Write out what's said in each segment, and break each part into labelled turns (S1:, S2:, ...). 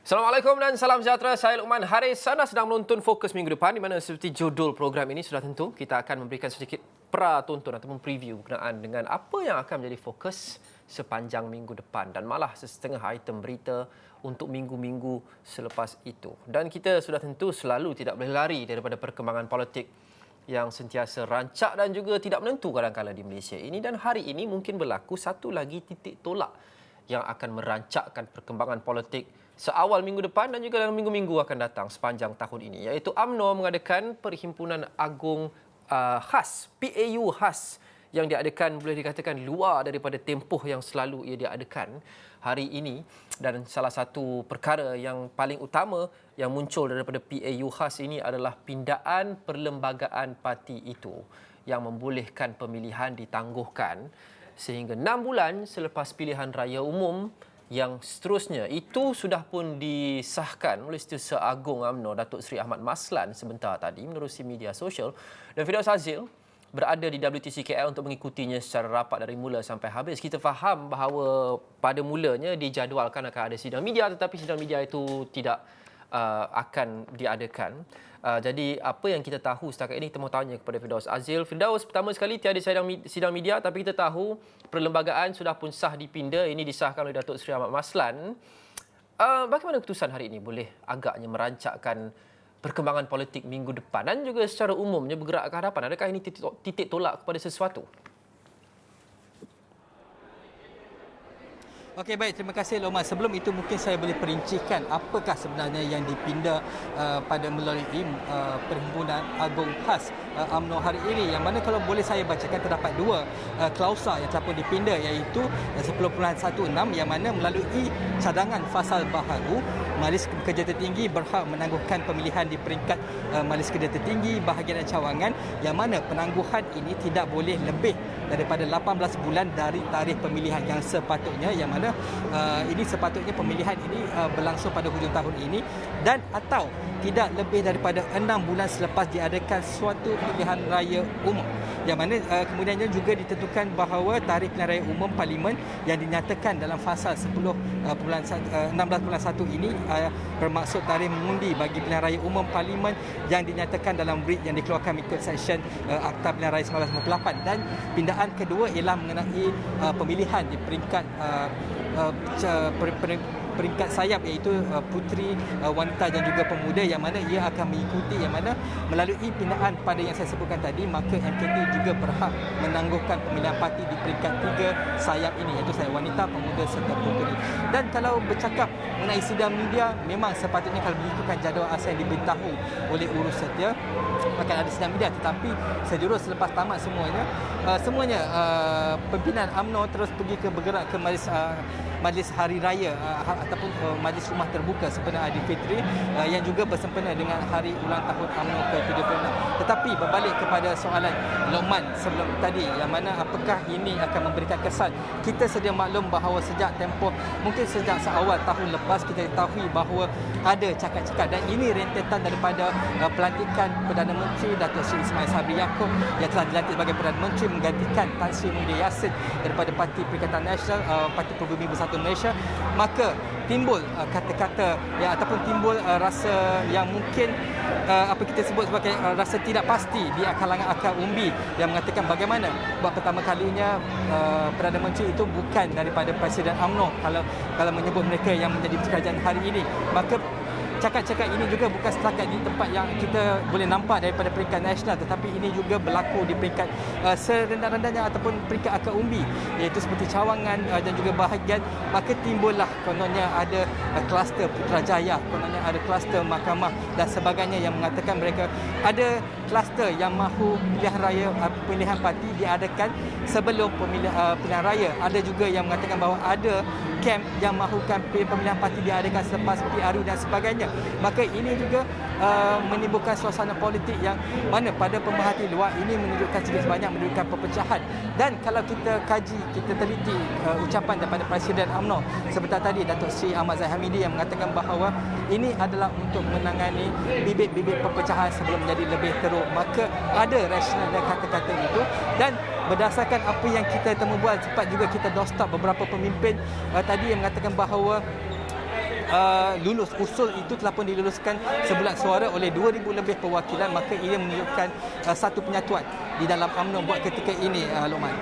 S1: Assalamualaikum dan salam sejahtera. Saya Luqman Haris. Anda sedang menonton Fokus Minggu Depan di mana seperti judul program ini sudah tentu kita akan memberikan sedikit pra-tonton ataupun preview berkenaan dengan apa yang akan menjadi fokus sepanjang minggu depan dan malah setengah item berita untuk minggu-minggu selepas itu. Dan kita sudah tentu selalu tidak boleh lari daripada perkembangan politik yang sentiasa rancak dan juga tidak menentu kadang-kadang di Malaysia ini, dan hari ini mungkin berlaku satu lagi titik tolak yang akan merancakkan perkembangan politik seawal minggu depan dan juga dalam minggu-minggu akan datang sepanjang tahun ini, iaitu UMNO mengadakan Perhimpunan Agung khas, PAU khas, yang diadakan boleh dikatakan luar daripada tempoh yang selalu ia diadakan hari ini. Dan salah satu perkara yang paling utama yang muncul daripada PAU khas ini adalah pindaan perlembagaan parti itu yang membolehkan pemilihan ditangguhkan sehingga 6 bulan selepas pilihan raya umum yang seterusnya. Itu sudah pun disahkan oleh Setiausaha Agung UMNO Datuk Seri Ahmad Maslan sebentar tadi menerusi media sosial, dan Firdaus Azil berada di WTC KL untuk mengikutinya secara rapat dari mula sampai habis. Kita faham bahawa pada mulanya dijadualkan akan ada sidang media, tetapi sidang media itu tidak akan diadakan. Jadi apa yang kita tahu setakat ini, kita mahu tanya kepada Firdaus Azil. Firdaus, pertama sekali tiada sidang media, tapi kita tahu perlembagaan sudah pun sah dipinda. Ini disahkan oleh Datuk Seri Ahmad Maslan. Bagaimana keputusan hari ini boleh agaknya merancakkan perkembangan politik minggu depan dan juga secara umumnya bergerak ke hadapan? Adakah ini titik tolak kepada sesuatu?
S2: Okey, baik, terima kasih Loman. Sebelum itu mungkin saya boleh perincikan apakah sebenarnya yang dipinda pada melalui Perhimpunan Agung khas UMNO hari ini, yang mana kalau boleh saya bacakan terdapat dua klausa yang telah pun dipinda, iaitu 10.16 yang mana melalui cadangan fasal baharu, Majlis Kerja Tertinggi berhak menangguhkan pemilihan di peringkat Majlis Kerja Tertinggi bahagian dan cawangan, yang mana penangguhan ini tidak boleh lebih daripada 18 bulan dari tarikh pemilihan yang sepatutnya, yang mana ini sepatutnya pemilihan ini berlangsung pada hujung tahun ini, dan atau tidak lebih daripada 6 bulan selepas diadakan suatu pilihan raya umum, yang mana kemudiannya juga ditentukan bahawa tarikh pilihan raya umum Parlimen yang dinyatakan dalam fasa 16.1 ini bermaksud tarikh mengundi bagi pilihan raya umum Parlimen yang dinyatakan dalam writ yang dikeluarkan mengikut Seksyen Akta Pilihan Raya 1998. Dan pindaan kedua ialah mengenai pemilihan di peringkat peringkat sayap, iaitu puteri, wanita dan juga pemuda, yang mana ia akan mengikuti, yang mana melalui pindaan pada yang saya sebutkan tadi, maka MKT juga berhak menangguhkan pemilihan parti di peringkat 3 sayap ini, iaitu sayap wanita, pemuda serta puteri. Dan kalau bercakap mengenai sidang media, memang sepatutnya kalau mengikutkan jadual asal yang diberitahu oleh urus setia akan ada sidang media, tetapi sejurus selepas tamat semuanya pimpinan UMNO terus pergi bergerak ke majlis hari raya ataupun majlis rumah terbuka sempena Aidilfitri yang juga bersempena dengan hari ulang tahun UMNO ke-76. Tetapi berbalik kepada soalan Loman sebelum tadi, yang mana apakah ini akan memberikan kesan, kita sedia maklum bahawa sejak tempoh, mungkin sejak seawal tahun lepas, kita ketahui bahawa ada cakap-cakap, dan ini rentetan daripada pelantikan Perdana Menteri Datuk Seri Ismail Sabri Yaakob yang telah dilantik sebagai Perdana Menteri menggantikan Tan Sri Muhyiddin Yassin daripada Parti Perikatan Nasional, Parti Pribumi Bersatu Malaysia. Maka timbul kata-kata ataupun timbul rasa yang mungkin apa kita sebut sebagai rasa tidak pasti di kalangan akar umbi, yang mengatakan bagaimana buat pertama kalinya Perdana Menteri itu bukan daripada Presiden UMNO kalau menyebut mereka yang menjadi kerajaan hari ini. Maka cakap-cakap ini juga bukan setakat di tempat yang kita boleh nampak daripada peringkat nasional, tetapi ini juga berlaku di peringkat serendah-rendahnya ataupun peringkat akar umbi, iaitu seperti cawangan dan juga bahagian. Maka timbullah kononnya ada kluster Putrajaya, kononnya ada kluster Mahkamah dan sebagainya, yang mengatakan mereka ada kluster yang mahu pilihan parti diadakan sebelum pilihan raya. Ada juga yang mengatakan bahawa ada camp yang mahukan pemilihan parti diadakan selepas PRU dan sebagainya. Maka ini juga menimbulkan suasana politik yang mana pada pemerhati luar ini menunjukkan sedikit sebanyak menunjukkan perpecahan. Dan kalau kita kaji, kita teliti ucapan daripada Presiden UMNO sebentar tadi, Datuk Seri Ahmad Zahid Hamidi, yang mengatakan bahawa ini adalah untuk menangani bibit-bibit perpecahan sebelum menjadi lebih teruk. Maka ada rasional dan kata-kata itu, dan berdasarkan apa yang kita temu buat, sempat juga kita doorstop beberapa pemimpin tadi yang mengatakan bahawa lulus. Usul itu telah pun diluluskan sebulan suara oleh 2,000 lebih perwakilan, maka ia menunjukkan satu penyatuan di dalam UMNO buat ketika ini, Luqman.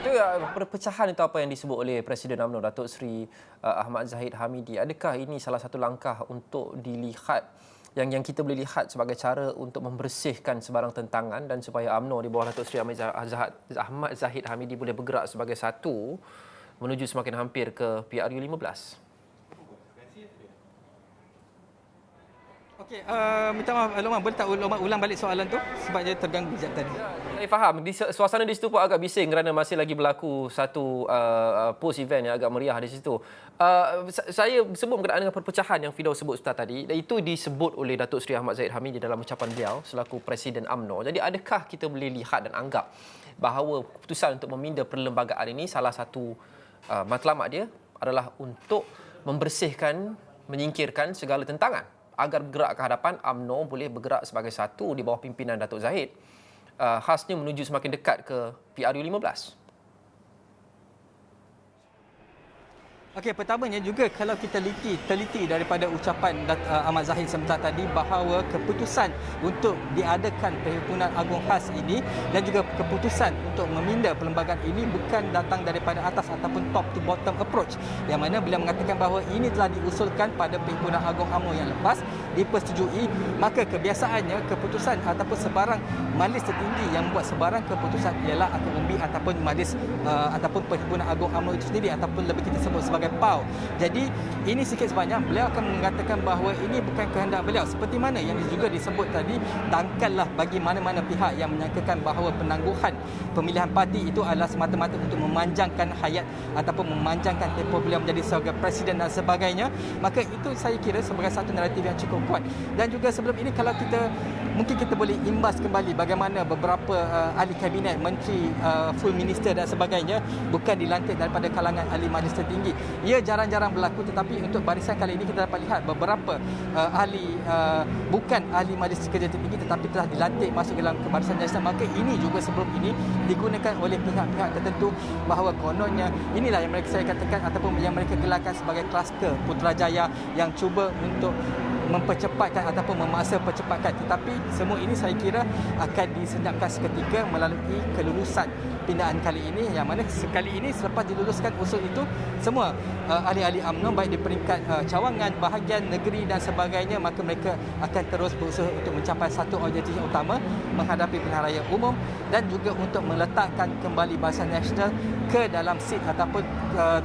S1: Itu perpecahan itu apa yang disebut oleh Presiden UMNO Datuk Seri Ahmad Zahid Hamidi. Adakah ini salah satu langkah untuk dilihat yang kita boleh lihat sebagai cara untuk membersihkan sebarang tentangan dan supaya UMNO di bawah Datuk Seri Ahmad Zahid Hamidi boleh bergerak sebagai satu menuju semakin hampir ke PRU15?
S2: Okey, minta maaf Luqman, boleh tak ulang balik soalan tu sebab dia terganggu sekejap tadi.
S1: Saya faham. Suasana di situ pun agak bising kerana masih lagi berlaku satu post event yang agak meriah di situ. Saya sebut berkenaan dengan perpecahan yang Firdaus sebut Ustaz tadi, dan itu disebut oleh Datuk Seri Ahmad Zahid Hamidi dalam ucapan beliau selaku Presiden UMNO. Jadi adakah kita boleh lihat dan anggap bahawa keputusan untuk meminda perlembagaan ini salah satu matlamat dia adalah untuk membersihkan, menyingkirkan segala tentangan agar bergerak ke hadapan, UMNO boleh bergerak sebagai satu di bawah pimpinan Datuk Zahid, khasnya menuju semakin dekat ke PRU15.
S2: Okey, pertamanya juga kalau kita teliti daripada ucapan Ahmad Zahid sebentar tadi bahawa keputusan untuk diadakan Perhimpunan Agung Khas ini dan juga keputusan untuk meminda perlembagaan ini bukan datang daripada atas ataupun top to bottom approach, yang mana beliau mengatakan bahawa ini telah diusulkan pada Perhimpunan Agung UMNO yang lepas, dipersetujui, maka kebiasaannya keputusan ataupun sebarang majlis tertinggi yang membuat sebarang keputusan ialah akan umbi ataupun majlis ataupun Perhimpunan Agung UMNO itu sendiri, ataupun lebih kita sebut sebagai PAU. Jadi ini sikit sebanyak beliau akan mengatakan bahawa ini bukan kehendak beliau, seperti mana yang juga disebut tadi, tangkallah bagi mana-mana pihak yang menyangkakan bahawa penangguhan pemilihan parti itu adalah semata-mata untuk memanjangkan hayat ataupun memanjangkan tempoh beliau menjadi sebagai presiden dan sebagainya, maka itu saya kira sebagai satu naratif yang cukup kuat. Dan juga sebelum ini kalau mungkin kita boleh imbas kembali bagaimana beberapa ahli kabinet, menteri, full minister dan sebagainya bukan dilantik daripada kalangan ahli majlis tertinggi. Ia jarang-jarang berlaku, tetapi untuk barisan kali ini kita dapat lihat beberapa ahli bukan ahli majlis kerja tertinggi tetapi telah dilantik masuk dalam barisan nasional. Maka ini juga sebelum ini digunakan oleh pihak-pihak tertentu bahawa kononnya inilah yang saya katakan ataupun yang mereka gelarkan sebagai kluster Putrajaya yang cuba untuk mempercepatkan ataupun memaksa percepatkan, tetapi semua ini saya kira akan disenyapkan seketika melalui kelulusan pindaan kali ini, yang mana sekali ini selepas diluluskan usul itu, semua ahli-ahli UMNO baik di peringkat cawangan, bahagian negeri dan sebagainya, maka mereka akan terus berusaha untuk mencapai satu objektif yang utama, menghadapi pilihan raya umum dan juga untuk meletakkan kembali Barisan Nasional ke dalam seat ataupun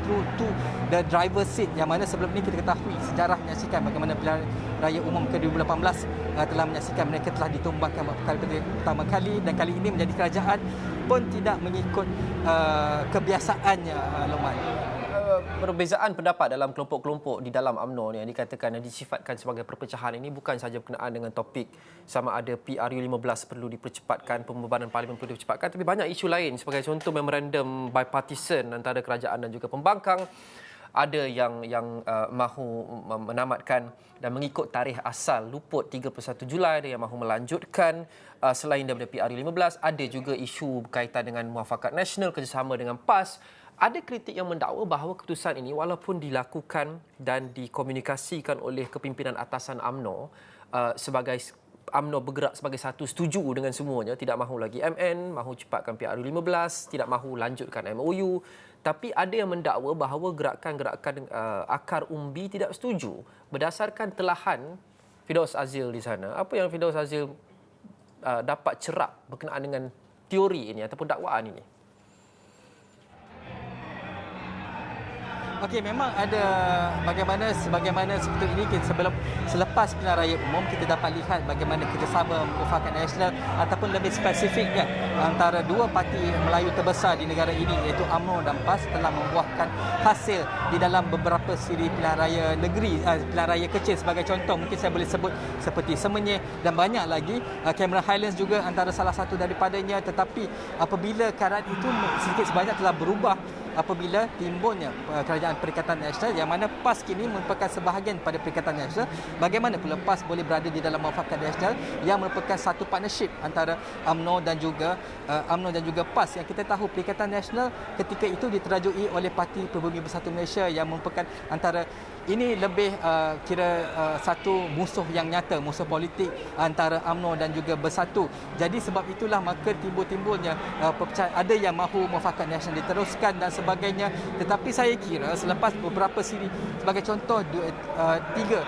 S2: through to the driver seat, yang mana sebelum ini kita ketahui sejarah menyaksikan bagaimana pilihan raya umum ke 2018 telah menyaksikan mereka telah ditumbangkan pertama kali, dan kali ini menjadi kerajaan pun tidak mengikut kebiasaannya, Luqman.
S1: Perbezaan pendapat dalam kelompok-kelompok di dalam UMNO yang dikatakan dan disifatkan sebagai perpecahan ini bukan sahaja berkenaan dengan topik sama ada PRU15 perlu dipercepatkan, pembebanan parlimen perlu dipercepatkan, tapi banyak isu lain sebagai contoh memorandum bipartisan antara kerajaan dan juga pembangkang. Ada yang mahu menamatkan dan mengikut tarikh asal luput 31 Julai, ada yang mahu melanjutkan selain daripada PRU15. Ada juga isu berkaitan dengan muafakat nasional, kerjasama dengan PAS. Ada kritik yang mendakwa bahawa keputusan ini walaupun dilakukan dan dikomunikasikan oleh kepimpinan atasan UMNO sebagai UMNO bergerak sebagai satu, setuju dengan semuanya, tidak mahu lagi MN, mahu cepatkan PRU15, tidak mahu lanjutkan MOU. Tapi ada yang mendakwa bahawa gerakan-gerakan akar umbi tidak setuju. Berdasarkan telahan Firdaus Azil di sana, apa yang Firdaus Azil dapat cerap berkenaan dengan teori ini ataupun dakwaan ini?
S2: Okey, memang ada sebagaimana seperti ini selepas pilihan raya umum kita dapat lihat bagaimana kerjasama mufakat nasional ataupun lebih spesifiknya antara dua parti Melayu terbesar di negara ini iaitu UMNO dan PAS telah membuahkan hasil di dalam beberapa siri pilihan raya negeri, pilihan raya kecil. Sebagai contoh mungkin saya boleh sebut seperti Semenyih dan banyak lagi. Cameron Highlands juga antara salah satu daripadanya, tetapi apabila keadaan itu sedikit sebanyak telah berubah apabila timbulnya kerajaan Perikatan Nasional yang mana PAS kini merupakan sebahagian pada Perikatan Nasional, bagaimana pula PAS boleh berada di dalam Muafakat Nasional yang merupakan satu partnership antara UMNO dan juga PAS, yang kita tahu Perikatan Nasional ketika itu diterajui oleh Parti Pribumi Bersatu Malaysia yang merupakan antara ini lebih satu musuh yang nyata, musuh politik antara UMNO dan juga Bersatu. Jadi sebab itulah maka timbulnya perpecahan, ada yang mahu Muafakat Nasional diteruskan dan sebagainya. Tetapi saya kira selepas beberapa siri, sebagai contoh tiga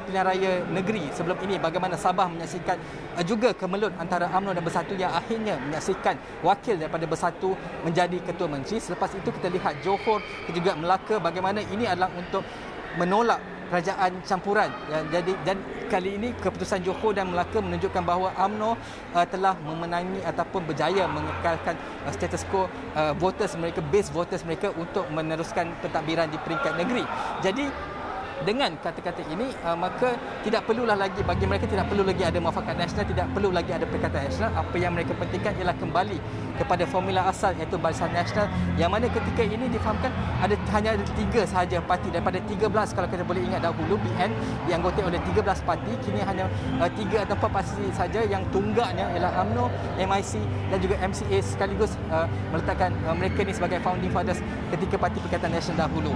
S2: pilihan raya negeri sebelum ini, bagaimana Sabah menyaksikan juga kemelut antara UMNO dan Bersatu yang akhirnya menyaksikan wakil daripada Bersatu menjadi Ketua Menteri. Selepas itu kita lihat Johor dan juga Melaka, bagaimana ini adalah untuk menolak kerajaan campuran. Dan kali ini keputusan Johor dan Melaka menunjukkan bahawa UMNO telah memenangi ataupun berjaya mengekalkan status quo voters mereka, base voters mereka untuk meneruskan pentadbiran di peringkat negeri. Jadi dengan kata-kata ini maka tidak perlulah lagi, bagi mereka tidak perlu lagi ada Muafakat Nasional, tidak perlu lagi ada Perikatan Nasional. Apa yang mereka pentingkan ialah kembali kepada formula asal, iaitu Barisan Nasional, yang mana ketika ini difahamkan hanya ada 3 sahaja parti daripada 13, kalau kita boleh ingat dahulu BN dianggotai oleh 13 parti, kini hanya 3 atau 4 parti saja yang tunggaknya ialah UMNO, MIC dan juga MCA sekaligus meletakkan mereka ni sebagai founding fathers ketika Parti Perikatan Nasional dahulu.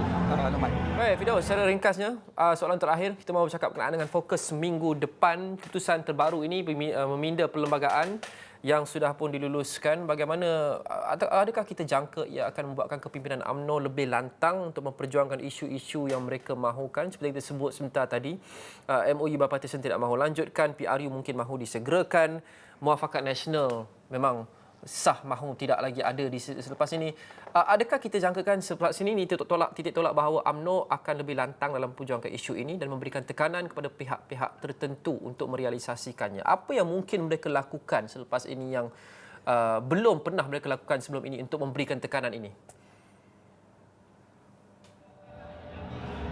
S1: Baik, Firdaus, secara ringkasnya soalan terakhir, kita mahu bercakap berkenaan dengan fokus minggu depan. Keputusan terbaru ini meminda perlembagaan yang sudah pun diluluskan. Bagaimana, adakah kita jangka ia akan membuatkan kepimpinan UMNO lebih lantang untuk memperjuangkan isu-isu yang mereka mahukan? Seperti kita sebut sebentar tadi, MOU Bipartisan tidak mahu lanjutkan, PRU mungkin mahu disegerakan, Muafakat Nasional memang sah mahu tidak lagi ada di selepas ini. Adakah kita jangkakan selepas ini titik tolak bahawa UMNO akan lebih lantang dalam memperjuangkan isu ini dan memberikan tekanan kepada pihak-pihak tertentu untuk merealisasikannya? Apa yang mungkin mereka lakukan selepas ini yang belum pernah mereka lakukan sebelum ini untuk memberikan tekanan ini?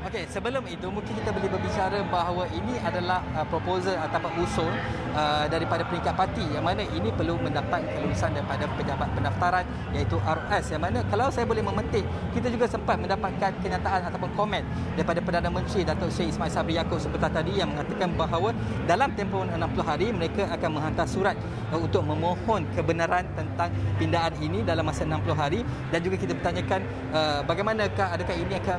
S2: Okey, sebelum itu mungkin kita boleh berbicara bahawa ini adalah proposal ataupun usul daripada peringkat parti, yang mana ini perlu mendapat kelulusan daripada pejabat pendaftaran iaitu RS, yang mana kalau saya boleh memetik, kita juga sempat mendapatkan kenyataan ataupun komen daripada Perdana Menteri Datuk Seri Ismail Sabri Yaakob sebentar tadi yang mengatakan bahawa dalam tempoh 60 hari mereka akan menghantar surat untuk memohon kebenaran tentang pindaan ini dalam masa 60 hari. Dan juga kita bertanyakan bagaimanakah, adakah ini akan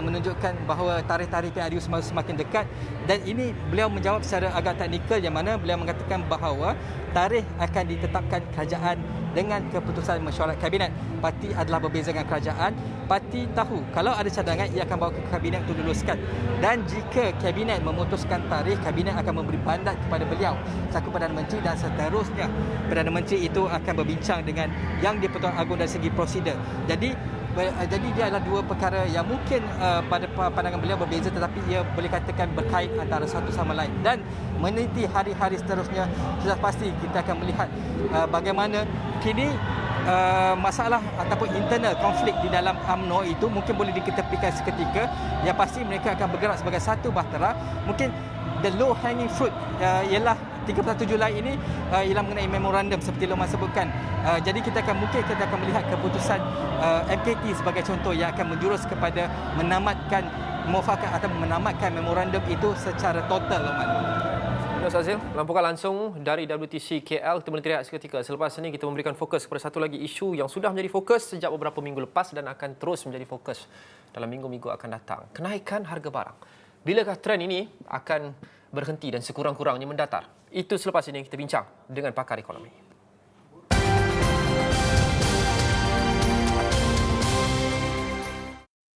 S2: menunjukkan bahawa tarikh-tarikh PRU semakin dekat. Dan ini beliau menjawab secara agak teknikal, yang mana beliau mengatakan bahawa tarikh akan ditetapkan kerajaan dengan keputusan mesyuarat kabinet. Parti adalah berbeza dengan kerajaan. Parti tahu kalau ada cadangan ia akan bawa ke kabinet untuk diluluskan. Dan jika kabinet memutuskan tarikh, kabinet akan memberi mandat kepada beliau selaku Perdana Menteri, dan seterusnya Perdana Menteri itu akan berbincang dengan Yang di-Pertuan Agong dari segi prosedur. Jadi dia adalah dua perkara yang mungkin pada pandangan beliau berbeza, tetapi ia boleh katakan berkait antara satu sama lain. Dan meniti hari-hari seterusnya, sudah pasti kita akan melihat bagaimana kini masalah ataupun internal konflik di dalam UMNO itu mungkin boleh diketepikan seketika. Yang pasti mereka akan bergerak sebagai satu bahtera. Mungkin the low hanging fruit ialah 31 Julai ini ialah mengenai memorandum seperti Loman sebutkan. Jadi kita akan melihat keputusan MKT sebagai contoh yang akan menjurus kepada menamatkan muafakat atau menamatkan memorandum itu secara total, Loman.
S1: Firdaus Azil, melaporkan langsung dari WTC KL. Kita boleh teriak seketika. Selepas ini kita memberikan fokus kepada satu lagi isu yang sudah menjadi fokus sejak beberapa minggu lepas dan akan terus menjadi fokus dalam minggu-minggu akan datang. Kenaikan harga barang. Bilakah trend ini akan berhenti dan sekurang-kurangnya mendatar? Itu selepas ini kita bincang dengan pakar ekonomi.